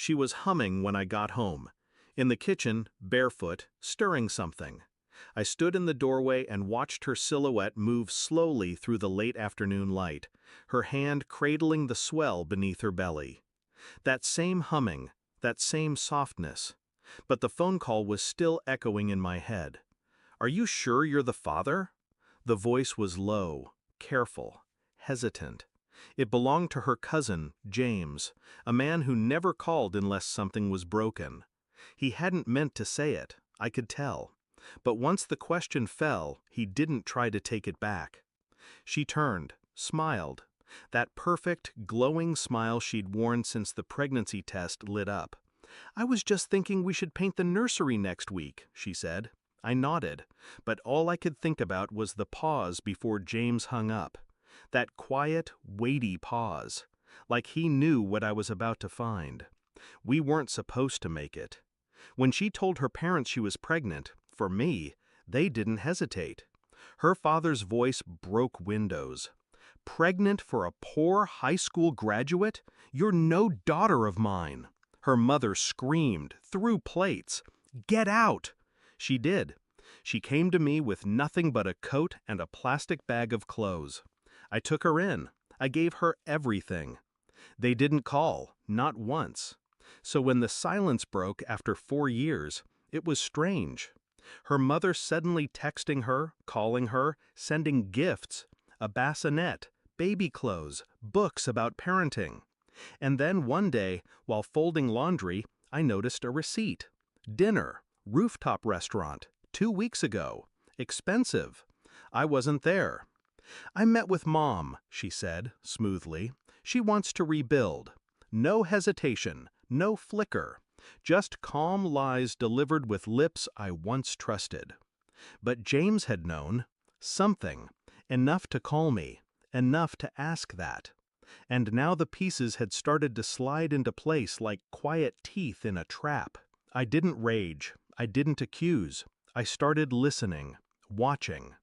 She was humming when I got home. In the kitchen, barefoot, stirring something. I stood in the doorway and watched her silhouette move slowly through the late afternoon light, her hand cradling the swell beneath her belly. That same humming, that same softness. But the phone call was still echoing in my head. "Are you sure you're the father?" The voice was low, careful, hesitant. It belonged to her cousin, James, a man who never called unless something was broken. He hadn't meant to say it, I could tell. But once the question fell, he didn't try to take it back. She turned, smiled. That perfect, glowing smile she'd worn since the pregnancy test lit up. "I was just thinking we should paint the nursery next week," she said. I nodded, but all I could think about was the pause before James hung up. That quiet, weighty pause. Like he knew what I was about to find. We weren't supposed to make it. When she told her parents she was pregnant, for me, they didn't hesitate. Her father's voice broke windows. "Pregnant for a poor high school graduate? You're no daughter of mine." Her mother screamed, threw plates. "Get out!" She did. She came to me with nothing but a coat and a plastic bag of clothes. I took her in. I gave her everything. They didn't call, not once. So when the silence broke after 4 years, it was strange. Her mother suddenly texting her, calling her, sending gifts, a bassinet, baby clothes, books about parenting. And then one day, while folding laundry, I noticed a receipt. Dinner, rooftop restaurant, 2 weeks ago. Expensive. I wasn't there. "I met with Mom," she said, smoothly. "She wants to rebuild. No hesitation, no flicker. Just calm lies delivered with lips I once trusted." But James had known. Something. Enough to call me. Enough to ask that. And now the pieces had started to slide into place like quiet teeth in a trap. I didn't rage. I didn't accuse. I started listening, watching.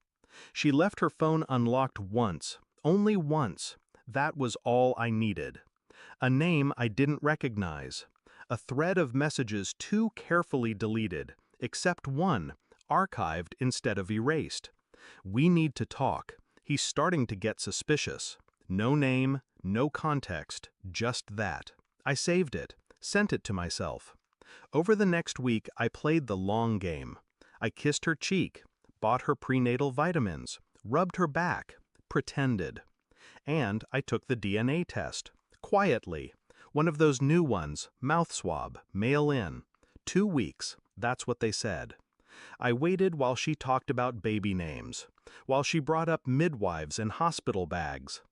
She left her phone unlocked once, only once. That was all I needed. A name I didn't recognize. A thread of messages too carefully deleted, except one, archived instead of erased. "We need to talk. He's starting to get suspicious." No name, no context, just that. I saved it, sent it to myself. Over the next week, I played the long game. I kissed her cheek, bought her prenatal vitamins, rubbed her back, pretended. And I took the DNA test, quietly. One of those new ones, mouth swab, mail in. 2 weeks, that's what they said. I waited while she talked about baby names, while she brought up midwives and hospital bags.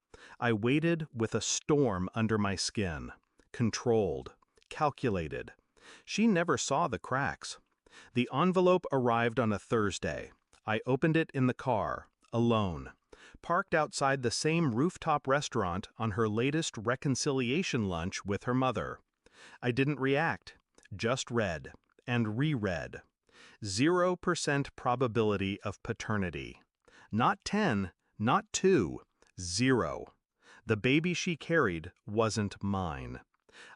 I waited with a storm under my skin, controlled, calculated. She never saw the cracks. The envelope arrived on a Thursday. I opened it in the car, alone, parked outside the same rooftop restaurant on her latest reconciliation lunch with her mother. I didn't react, just read, and reread. 0% probability of paternity. Not 10, not 2, 0. The baby she carried wasn't mine.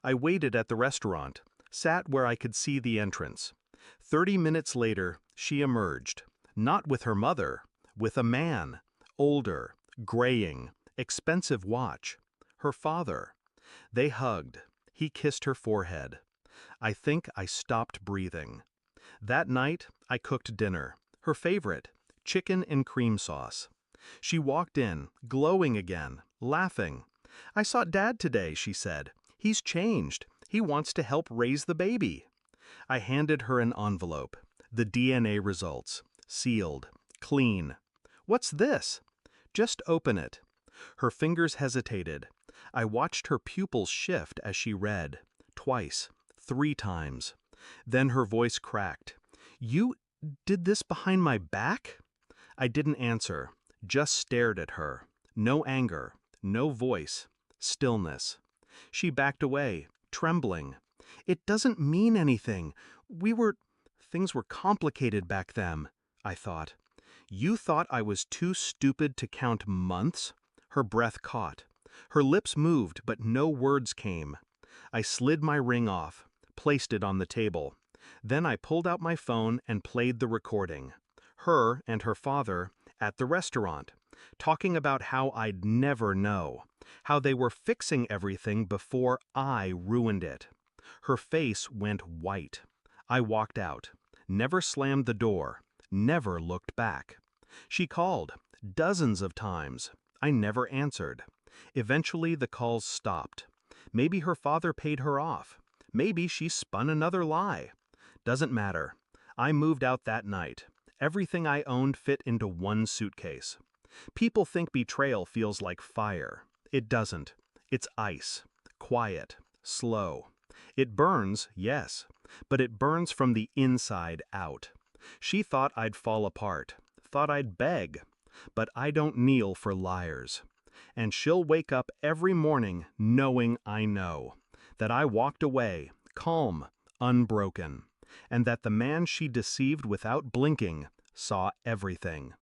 I waited at the restaurant, sat where I could see the entrance. 30 minutes later, she emerged, not with her mother, with a man, older, graying, expensive watch, her father. They hugged. He kissed her forehead. I think I stopped breathing. That night, I cooked dinner, her favorite, chicken and cream sauce. She walked in, glowing again, laughing. "I saw Dad today," she said. "He's changed. He wants to help raise the baby." I handed her an envelope. The DNA results. Sealed. Clean. "What's this?" "Just open it." Her fingers hesitated. I watched her pupils shift as she read. Twice. 3 times. Then her voice cracked. "You did this behind my back?" I didn't answer, just stared at her. No anger, no voice, stillness. She backed away, trembling. "It doesn't mean anything. Things were complicated back then," I thought. "You thought I was too stupid to count months?" Her breath caught. Her lips moved, but no words came. I slid my ring off, placed it on the table. Then I pulled out my phone and played the recording. Her and her father at the restaurant, talking about how I'd never know, how they were fixing everything before I ruined it. Her face went white. I walked out, never slammed the door, never looked back. She called, dozens of times. I never answered. Eventually the calls stopped. Maybe her father paid her off. Maybe she spun another lie. Doesn't matter. I moved out that night. Everything I owned fit into one suitcase. People think betrayal feels like fire. It doesn't. It's ice. Quiet. Slow. It burns, yes, but it burns from the inside out. She thought I'd fall apart, thought I'd beg, but I don't kneel for liars. And she'll wake up every morning knowing I know, that I walked away, calm, unbroken, and that the man she deceived without blinking saw everything.